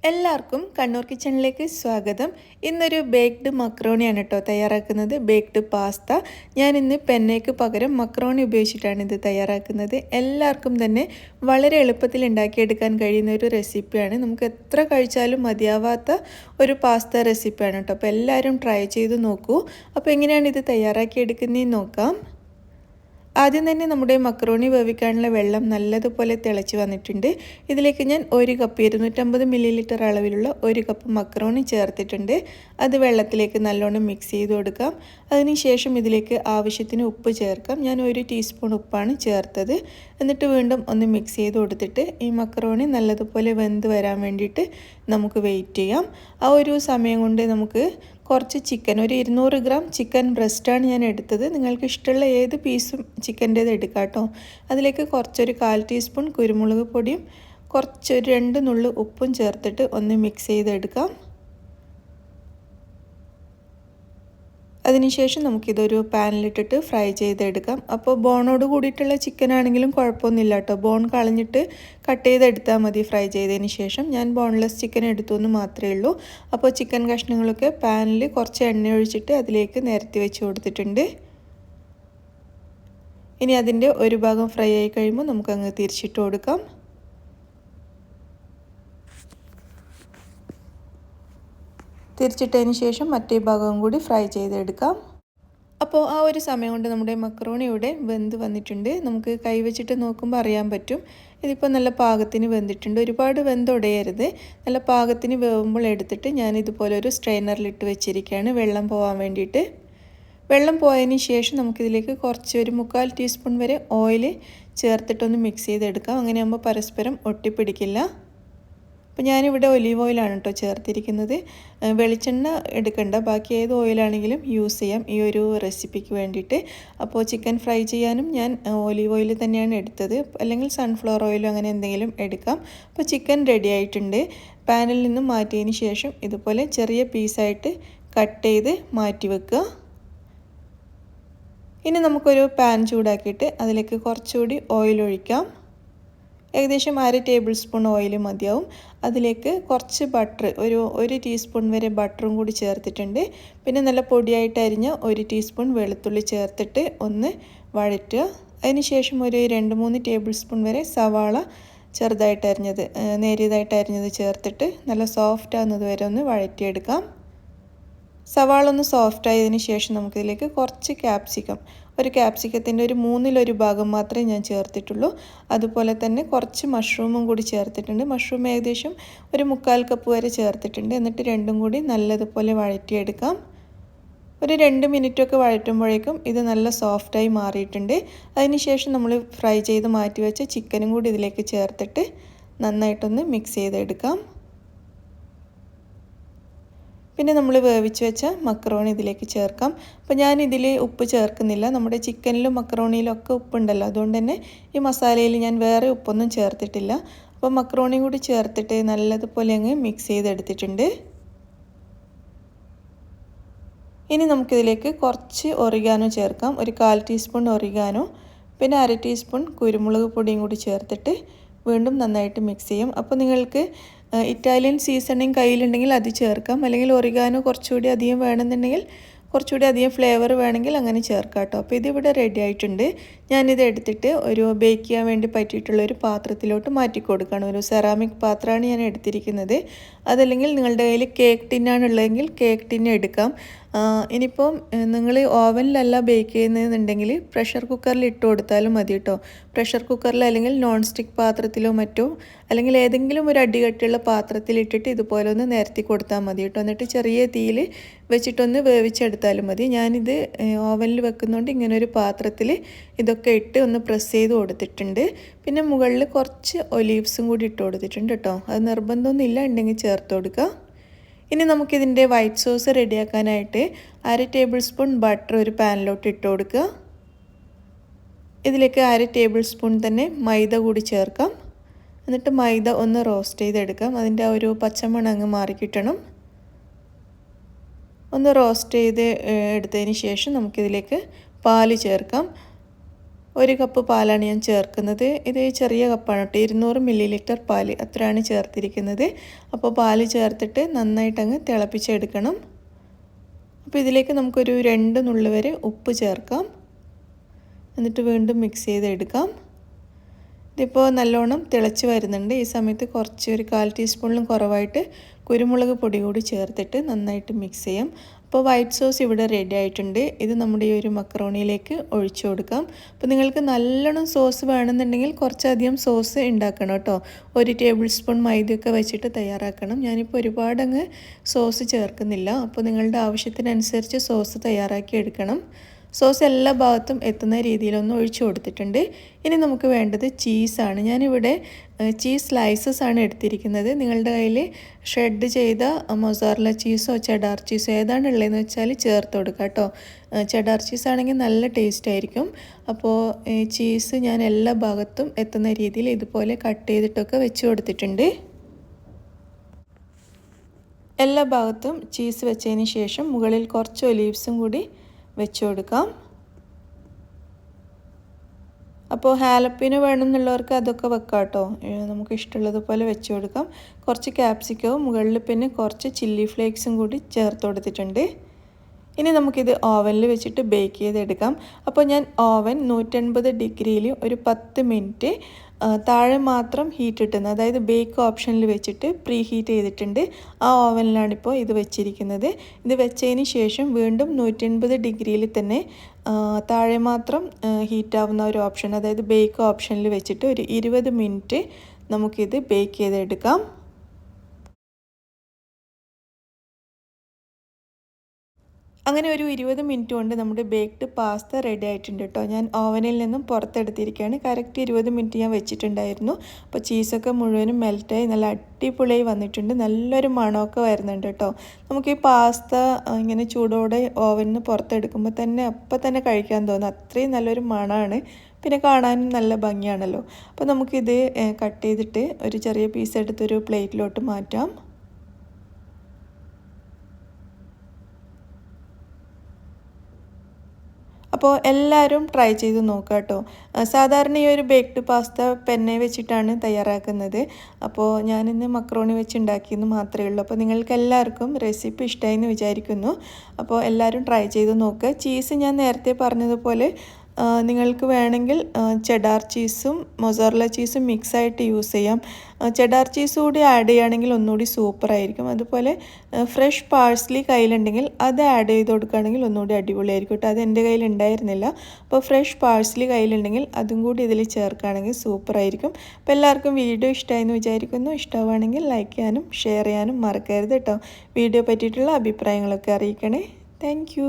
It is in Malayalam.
എല്ലാവർക്കും കണ്ണൂർ കിച്ചണിലേക്ക് സ്വാഗതം. ഇന്നൊരു ബേക്ക്ഡ് മക്രോണിയാണ് കേട്ടോ തയ്യാറാക്കുന്നത്. Baked pasta. ഞാൻ ഇന്ന് പെന്നയ്ക്ക് പകരം മക്രോണി ഉപയോഗിച്ചിട്ടാണ് ഇത് തയ്യാറാക്കുന്നത്. എല്ലാവർക്കും തന്നെ വളരെ എളുപ്പത്തിൽ ഉണ്ടാക്കിയെടുക്കാൻ കഴിയുന്ന ഒരു റെസിപ്പിയാണ്. നമുക്ക് എത്ര കഴിച്ചാലും മതിയാവാത്ത ഒരു പാസ്ത റെസിപ്പിയാണ് കേട്ടോ. അപ്പോൾ എല്ലാവരും ട്രൈ ചെയ്ത് നോക്കൂ. അപ്പോൾ എങ്ങനെയാണ് ഇത് തയ്യാറാക്കിയെടുക്കുന്നതെന്ന് നോക്കാം. ആദ്യം തന്നെ നമ്മുടെ മക്രോണി വേവിക്കാനുള്ള വെള്ളം നല്ലതുപോലെ തിളച്ച് വന്നിട്ടുണ്ട്. ഇതിലേക്ക് ഞാൻ 1 കപ്പ് 250 ml അളവിലുള്ള 1 കപ്പ് മക്രോണി ചേർത്തിട്ടുണ്ട്. അത് വെള്ളത്തിലേക്ക് നല്ലോണം മിക്സ് ചെയ്ത് കൊടുക്കാം. അതിനുശേഷം ഇതിലേക്ക് ആവശ്യത്തിന് ഉപ്പ് ചേർക്കാം. ഞാൻ 1 ടീസ്പൂൺ ഉപ്പാണ് ചേർത്തത്. എന്നിട്ട് വീണ്ടും ഒന്ന് മിക്സ് ചെയ്ത് കൊടുത്തിട്ട് ഈ മക്രോണി നല്ലതുപോലെ വെന്ത് വരാൻ വേണ്ടിയിട്ട് നമുക്ക് വെയിറ്റ് ചെയ്യാം. ആ ഒരു സമയം കൊണ്ട് നമുക്ക് കുറച്ച് ചിക്കൻ, ഒരു 200 ഗ്രാം ചിക്കൻ ബ്രസ്റ്റാണ് ഞാൻ എടുത്തത്. നിങ്ങൾക്ക് ഇഷ്ടമുള്ള ഏത് പീസും ചിക്കൻ്റേത് എടുക്കാം കേട്ടോ. അതിലേക്ക് കുറച്ചൊരു 1/4 ടീസ്പൂൺ കുരുമുളക് പൊടിയും കുറച്ച് 2 നുള്ളു ഉപ്പും ചേർത്തിട്ട് ഒന്ന് മിക്സ് ചെയ്തെടുക്കാം. അതിനുശേഷം നമുക്കിതൊരു പാനിലിട്ടിട്ട് ഫ്രൈ ചെയ്തെടുക്കാം. അപ്പോൾ ബോണോട് കൂടിയിട്ടുള്ള ചിക്കൻ ആണെങ്കിലും കുഴപ്പമൊന്നുമില്ല കേട്ടോ. ബോൺ കളഞ്ഞിട്ട് കട്ട് ചെയ്തെടുത്താൽ മതി ഫ്രൈ ചെയ്തതിന് ശേഷം. ഞാൻ ബോൺലെസ് ചിക്കൻ എടുത്തു എന്ന് മാത്രമേ ഉള്ളൂ. അപ്പോൾ ചിക്കൻ കഷ്ണങ്ങളൊക്കെ പാനിൽ കുറച്ച് എണ്ണ ഒഴിച്ചിട്ട് അതിലേക്ക് നിരത്തി വെച്ച് കൊടുത്തിട്ടുണ്ട്. ഇനി അതിൻ്റെ ഒരു ഭാഗം ഫ്രൈ ആയി കഴിയുമ്പോൾ നമുക്കങ്ങ് തിരിച്ചിട്ട് കൊടുക്കാം. തിരിച്ചിട്ടതിന് ശേഷം മറ്റേ ഭാഗവും കൂടി ഫ്രൈ ചെയ്തെടുക്കാം. അപ്പോൾ ആ ഒരു സമയം കൊണ്ട് നമ്മുടെ മക്രോണി ഇവിടെ വെന്ത് വന്നിട്ടുണ്ട്. നമുക്ക് കൈവച്ചിട്ട് നോക്കുമ്പോൾ അറിയാൻ പറ്റും. ഇതിപ്പോൾ നല്ല പാകത്തിന് വെന്തിട്ടുണ്ട്. ഒരുപാട് വെന്തുടയരുത്. നല്ല പാകത്തിന് വേവുമ്പോൾ എടുത്തിട്ട് ഞാൻ ഇതുപോലെ ഒരു സ്ട്രെയിനറിലിട്ട് വെച്ചിരിക്കുകയാണ് വെള്ളം പോകാൻ വേണ്ടിയിട്ട്. വെള്ളം പോയതിന് ശേഷം നമുക്കിതിലേക്ക് കുറച്ച് ഒരു 1/4 ടീസ്പൂൺ വരെ ഓയിൽ ചേർത്തിട്ടൊന്ന് മിക്സ് ചെയ്തെടുക്കാം. അങ്ങനെയാകുമ്പോൾ പരസ്പരം ഒട്ടിപ്പിടിക്കില്ല. അപ്പോൾ ഞാനിവിടെ ഒലീവ് ഓയിലാണ് കേട്ടോ ചേർത്തിരിക്കുന്നത്. വെളിച്ചെണ്ണ എടുക്കണ്ട, ബാക്കി ഏത് ഓയിലാണെങ്കിലും യൂസ് ചെയ്യാം ഈ ഒരു റെസിപ്പിക്ക് വേണ്ടിയിട്ട്. അപ്പോൾ ചിക്കൻ ഫ്രൈ ചെയ്യാനും ഞാൻ ഒലീവ് ഓയിൽ തന്നെയാണ് എടുത്തത്. അല്ലെങ്കിൽ സൺഫ്ലവർ ഓയിലോ അങ്ങനെ എന്തെങ്കിലും എടുക്കാം. അപ്പോൾ ചിക്കൻ റെഡി ആയിട്ടുണ്ട്. പാനിൽ നിന്നും മാറ്റിയതിന് ശേഷം ഇതുപോലെ ചെറിയ പീസായിട്ട് കട്ട് ചെയ്ത് മാറ്റി വെക്കുക. ഇനി നമുക്കൊരു പാൻ ചൂടാക്കിയിട്ട് അതിലേക്ക് കുറച്ചുകൂടി ഓയിൽ ഒഴിക്കാം. ഏകദേശം 1/2 ടേബിൾ സ്പൂൺ ഓയിൽ മതിയാവും. അതിലേക്ക് കുറച്ച് ബട്ടർ, ഒരു ടീസ്പൂൺ വരെ ബട്ടറും കൂടി ചേർത്തിട്ടുണ്ട്. പിന്നെ നല്ല പൊടിയായിട്ട് അരിഞ്ഞ 1 ടീസ്പൂൺ വെളുത്തുള്ളി ചേർത്തിട്ട് ഒന്ന് വഴറ്റുക. അതിനുശേഷം ഒരു 2-3 ടേബിൾ സ്പൂൺ വരെ സവാള ചെറുതായിട്ട് അരിഞ്ഞത്, നേരിയതായിട്ട് അരിഞ്ഞത് ചേർത്തിട്ട് നല്ല സോഫ്റ്റ് ആകുന്നത് വരെ ഒന്ന് വഴറ്റിയെടുക്കാം. സവാള ഒന്ന് സോഫ്റ്റ് ആയതിനു ശേഷം നമുക്കിതിലേക്ക് കുറച്ച് ക്യാപ്സിക്കം, ഒരു ക്യാപ്സിക്കത്തിൻ്റെ ഒരു 1/3 ഭാഗം മാത്രമേ ഞാൻ ചേർത്തിട്ടുള്ളൂ. അതുപോലെ തന്നെ കുറച്ച് മഷ്റൂമും കൂടി ചേർത്തിട്ടുണ്ട്. മഷ്റൂം ഏകദേശം ഒരു 1/4 കപ്പ് വരെ ചേർത്തിട്ടുണ്ട്. എന്നിട്ട് രണ്ടും കൂടി നല്ലതുപോലെ വഴറ്റിയെടുക്കാം. ഒരു 2 മിനിറ്റൊക്കെ വഴറ്റുമ്പോഴേക്കും ഇത് നല്ല സോഫ്റ്റായി മാറിയിട്ടുണ്ട്. അതിനുശേഷം നമ്മൾ ഫ്രൈ ചെയ്ത് മാറ്റി വെച്ച ചിക്കനും കൂടി ഇതിലേക്ക് ചേർത്തിട്ട് നന്നായിട്ടൊന്ന് മിക്സ് ചെയ്തെടുക്കാം. പിന്നെ നമ്മൾ വേവിച്ച് വെച്ച മക്രോണി ഇതിലേക്ക് ചേർക്കാം. അപ്പോൾ ഞാനിതിൽ ഉപ്പ് ചേർക്കുന്നില്ല. നമ്മുടെ ചിക്കനിലും മക്രോണിയിലും ഒക്കെ ഉപ്പുണ്ടല്ലോ, അതുകൊണ്ട് തന്നെ ഈ മസാലയിൽ ഞാൻ വേറെ ഉപ്പൊന്നും ചേർത്തിട്ടില്ല. അപ്പോൾ മക്രോണി കൂടി ചേർത്തിട്ട് നല്ലതുപോലെ അങ്ങ് മിക്സ് ചെയ്തെടുത്തിട്ടുണ്ട്. ഇനി നമുക്കിതിലേക്ക് കുറച്ച് ഒറിഗാനോ ചേർക്കാം. ഒരു 1/4 ടീസ്പൂൺ ഒറിഗാനോ, പിന്നെ 1/2 ടീസ്പൂൺ കുരുമുളക് പൊടിയും കൂടി ചേർത്തിട്ട് വീണ്ടും നന്നായിട്ട് മിക്സ് ചെയ്യും. അപ്പോൾ നിങ്ങൾക്ക് ഇറ്റാലിയൻ സീസണിങ് കയ്യിലുണ്ടെങ്കിൽ അത് ചേർക്കാം. അല്ലെങ്കിൽ ഒറിഗാനോ കുറച്ചുകൂടി അധികം വേണമെന്നുണ്ടെങ്കിൽ കുറച്ചുകൂടി അധികം ഫ്ലേവർ വേണമെങ്കിൽ അങ്ങനെ ചേർക്കാം കേട്ടോ. അപ്പോൾ ഇതിവിടെ റെഡി ആയിട്ടുണ്ട്. ഞാനിത് എടുത്തിട്ട് ഒരു ബേക്ക് ചെയ്യാൻ വേണ്ടി പറ്റിയിട്ടുള്ള ഒരു പാത്രത്തിലോട്ട് മാറ്റി കൊടുക്കണം. ഒരു സെറാമിക് പാത്രമാണ് ഞാൻ എടുത്തിരിക്കുന്നത്. അതല്ലെങ്കിൽ നിങ്ങളുടെ കയ്യിൽ കേക്ക് ടിന്നാണുള്ളതെങ്കിൽ കേക്ക് ടിന്ന് എടുക്കാം. ഇനിയിപ്പോൾ നിങ്ങൾ ഓവനിലല്ല ബേക്ക് ചെയ്യുന്നതെന്നുണ്ടെങ്കിൽ പ്രഷർ കുക്കറിൽ ഇട്ട് കൊടുത്താലും മതി കേട്ടോ. പ്രഷർ കുക്കറിൽ അല്ലെങ്കിൽ നോൺ സ്റ്റിക്ക് പാത്രത്തിലോ മറ്റോ, അല്ലെങ്കിൽ ഏതെങ്കിലും ഒരു അടികട്ടിയുള്ള പാത്രത്തിലിട്ടിട്ട് ഇതുപോലെ ഒന്ന് നിരത്തി കൊടുത്താൽ മതി കേട്ടോ. എന്നിട്ട് ചെറിയ തീയിൽ വെച്ചിട്ടൊന്ന് വേവിച്ചെടുത്താലും മതി. ഞാനിത് ഓവനിൽ വെക്കുന്നതുകൊണ്ട് ഇങ്ങനെ ഒരു പാത്രത്തിൽ ഇതൊക്കെ ഇട്ട് ഒന്ന് പ്രസ് ചെയ്ത് കൊടുത്തിട്ടുണ്ട്. പിന്നെ മുകളിൽ കുറച്ച് ഒലീവ്സും കൂടി ഇട്ട് കൊടുത്തിട്ടുണ്ട് കേട്ടോ. അത് നിർബന്ധമൊന്നുമില്ല, ഉണ്ടെങ്കിൽ ചേർത്ത് കൊടുക്കുക. ഇനി നമുക്കിതിൻ്റെ വൈറ്റ് സോസ് റെഡിയാക്കാനായിട്ട് 1/2 ടേബിൾ സ്പൂൺ ബട്ടർ ഒരു പാനിലോട്ട് ഇട്ട് കൊടുക്കുക. ഇതിലേക്ക് 1/2 ടേബിൾ സ്പൂൺ തന്നെ മൈദ കൂടി ചേർക്കാം. എന്നിട്ട് മൈദ ഒന്ന് റോസ്റ്റ് ചെയ്തെടുക്കാം. അതിൻ്റെ ആ ഒരു പച്ചമണം അങ്ങ് മാറിക്കിട്ടണം. ഒന്ന് റോസ്റ്റ് ചെയ്ത് എടുത്തതിന് ശേഷം നമുക്കിതിലേക്ക് പാല് ചേർക്കാം. 1 കപ്പ് പാലാണ് ഞാൻ ചേർക്കുന്നത്. ഇത് ചെറിയ കപ്പാണ് കേട്ടോ, 200 മില്ലി പാല് അത്രയാണ് ചേർത്തിരിക്കുന്നത്. അപ്പോൾ പാല് ചേർത്തിട്ട് നന്നായിട്ടങ്ങ് തിളപ്പിച്ചെടുക്കണം. അപ്പോൾ ഇതിലേക്ക് നമുക്കൊരു 2 നുള്ളി വരെ ഉപ്പ് ചേർക്കാം. എന്നിട്ട് വീണ്ടും മിക്സ് ചെയ്തെടുക്കാം. ഇതിപ്പോൾ നല്ലോണം തിളച്ച് വരുന്നുണ്ട്. ഈ സമയത്ത് കുറച്ച് ഒരു 1/4 ടീസ്പൂണിലും കുറവായിട്ട് കുരുമുളക് പൊടി കൂടി ചേർത്തിട്ട് നന്നായിട്ട് മിക്സ് ചെയ്യാം. അപ്പോൾ വൈറ്റ് സോസ് ഇവിടെ റെഡി ആയിട്ടുണ്ട്. ഇത് നമ്മുടെ ഈ ഒരു മക്കറോണിയിലേക്ക് ഒഴിച്ചു കൊടുക്കാം. അപ്പോൾ നിങ്ങൾക്ക് നല്ലോണം സോസ് വേണമെന്നുണ്ടെങ്കിൽ കുറച്ചധികം സോസ് ഉണ്ടാക്കണം കേട്ടോ. 1 ടേബിൾ സ്പൂൺ മൈദയൊക്കെ വെച്ചിട്ട് തയ്യാറാക്കണം. ഞാനിപ്പോൾ ഒരുപാടങ്ങ് സോസ് ചേർക്കുന്നില്ല. അപ്പോൾ നിങ്ങളുടെ ആവശ്യത്തിനനുസരിച്ച് സോസ് തയ്യാറാക്കി എടുക്കണം. സോസ് എല്ലാ ഭാഗത്തും എത്തുന്ന രീതിയിലൊന്ന് ഒഴിച്ചു കൊടുത്തിട്ടുണ്ട്. ഇനി നമുക്ക് വേണ്ടത് ചീസാണ്. ഞാനിവിടെ ചീസ് സ്ലൈസസ് ആണ് എടുത്തിരിക്കുന്നത്. നിങ്ങളുടെ കയ്യിൽ ഷ്രെഡ് ചെയ്ത മൊസറല്ല ചീസോ ചെഡാർ ചീസോ ഏതാണ് ഉള്ളതെന്ന് വെച്ചാൽ ചേർത്ത് കൊടുക്കുക കേട്ടോ. ചെഡാർ ചീസ് ആണെങ്കിൽ നല്ല ടേസ്റ്റ് ആയിരിക്കും. അപ്പോൾ ചീസ് ഞാൻ എല്ലാ ഭാഗത്തും എത്തുന്ന രീതിയിൽ ഇതുപോലെ കട്ട് ചെയ്തിട്ടൊക്കെ വെച്ച് കൊടുത്തിട്ടുണ്ട്. എല്ലാ ഭാഗത്തും ചീസ് വെച്ചതിന് ശേഷം മുകളിൽ കുറച്ച് ഒലീവ്സും കൂടി വെച്ച് കൊടുക്കാം. അപ്പോൾ ഹാലപ്പീനോ വേണമെന്നുള്ളവർക്ക് അതൊക്കെ വെക്കാം കേട്ടോ. നമുക്ക് ഇഷ്ടമുള്ളതുപോലെ വെച്ച് കൊടുക്കാം. കുറച്ച് ക്യാപ്സിക്കവും മുകളിൽ പിന്നെ കുറച്ച് ചില്ലി ഫ്ലേക്സും കൂടി ചേർത്ത് കൊടുത്തിട്ടുണ്ട്. ഇനി നമുക്കിത് ഓവനിൽ വെച്ചിട്ട് ബേക്ക് ചെയ്തെടുക്കാം. അപ്പോൾ ഞാൻ ഓവൻ 180 ഡിഗ്രിയിൽ ഒരു 10 മിനിറ്റ് താഴെ മാത്രം ഹീറ്റ് ഇട്ടുന്നത്, അതായത് ബേക്ക് ഓപ്ഷനിൽ വെച്ചിട്ട് പ്രീ ഹീറ്റ് ചെയ്തിട്ടുണ്ട്. ആ ഓവനിലാണിപ്പോൾ ഇത് വെച്ചിരിക്കുന്നത്. ഇത് വെച്ചതിന് ശേഷം വീണ്ടും 180 ഡിഗ്രിയിൽ തന്നെ താഴെ മാത്രം ഹീറ്റാവുന്ന ഒരു ഓപ്ഷൻ, അതായത് ബേക്ക് ഓപ്ഷനിൽ വെച്ചിട്ട് ഒരു 20 മിനിറ്റ് നമുക്കിത് ബേക്ക് ചെയ്തെടുക്കാം. അങ്ങനെ ഒരു 20 മിനിറ്റ് കൊണ്ട് നമ്മുടെ ബേക്ക്ഡ് പാസ്ത റെഡി ആയിട്ടുണ്ട് കേട്ടോ. ഞാൻ ഓവനിൽ നിന്നും പുറത്തെടുത്തിരിക്കുകയാണ്. കറക്റ്റ് 20 മിനിറ്റ് ഞാൻ വെച്ചിട്ടുണ്ടായിരുന്നു. അപ്പോൾ ചീസൊക്കെ മുഴുവനും മെൽറ്റായി നല്ല അടിപൊളിയായി വന്നിട്ടുണ്ട്. നല്ലൊരു മണമൊക്കെ വരുന്നുണ്ട് കേട്ടോ. നമുക്ക് ഈ പാസ്ത ഇങ്ങനെ ചൂടോടെ ഓവനിൽ നിന്ന് പുറത്തെടുക്കുമ്പോൾ തന്നെ അപ്പം തന്നെ കഴിക്കാൻ തോന്നും. അത്രയും നല്ലൊരു മണമാണ്. പിന്നെ കാണാനും നല്ല ഭംഗിയാണല്ലോ. അപ്പോൾ നമുക്കിത് കട്ട് ചെയ്തിട്ട് ഒരു ചെറിയ പീസ് എടുത്തൊരു പ്ലേറ്റിലോട്ട് മാറ്റാം. അപ്പോൾ എല്ലാവരും ട്രൈ ചെയ്ത് നോക്കുക കേട്ടോ. സാധാരണ ഈ ഒരു ബേക്ക്ഡ് പാസ്ത പെന്നെ വെച്ചിട്ടാണ് തയ്യാറാക്കുന്നത്. അപ്പോൾ ഞാനിന്ന് മക്രോണി വെച്ച് ഉണ്ടാക്കിയെന്ന് മാത്രമേ ഉള്ളൂ. അപ്പോൾ നിങ്ങൾക്ക് എല്ലാവർക്കും റെസിപ്പി ഇഷ്ടമായി എന്ന് വിചാരിക്കുന്നു. അപ്പോൾ എല്ലാവരും ട്രൈ ചെയ്ത് നോക്കുക. ചീസ് ഞാൻ നേരത്തെ പറഞ്ഞതുപോലെ നിങ്ങൾക്ക് വേണമെങ്കിൽ ചെഡാർ ചീസും മൊസറല്ല ചീസും മിക്സായിട്ട് യൂസ് ചെയ്യാം. ചെഡാർ ചീസ് കൂടി ആഡ് ചെയ്യുകയാണെങ്കിൽ ഒന്നുകൂടി സൂപ്പറായിരിക്കും. അതുപോലെ ഫ്രഷ് പാഴ്സ്ലി കയ്യിലുണ്ടെങ്കിൽ അത് ആഡ് ചെയ്ത് കൊടുക്കുകയാണെങ്കിൽ ഒന്നുകൂടി അടിപൊളിയായിരിക്കും കേട്ടോ. അത് എൻ്റെ കയ്യിൽ ഉണ്ടായിരുന്നില്ല. അപ്പോൾ ഫ്രഷ് പാഴ്സ്ലി കയ്യിലുണ്ടെങ്കിൽ അതും കൂടി ഇതിൽ ചേർക്കുകയാണെങ്കിൽ സൂപ്പറായിരിക്കും. അപ്പോൾ എല്ലാവർക്കും വീഡിയോ ഇഷ്ടമായെന്ന് വിചാരിക്കുന്നു. ഇഷ്ടമാണെങ്കിൽ ലൈക്ക് ചെയ്യാനും ഷെയർ ചെയ്യാനും മറക്കരുത് കേട്ടോ. വീഡിയോ പറ്റിയിട്ടുള്ള അഭിപ്രായങ്ങളൊക്കെ അറിയിക്കണേ. താങ്ക്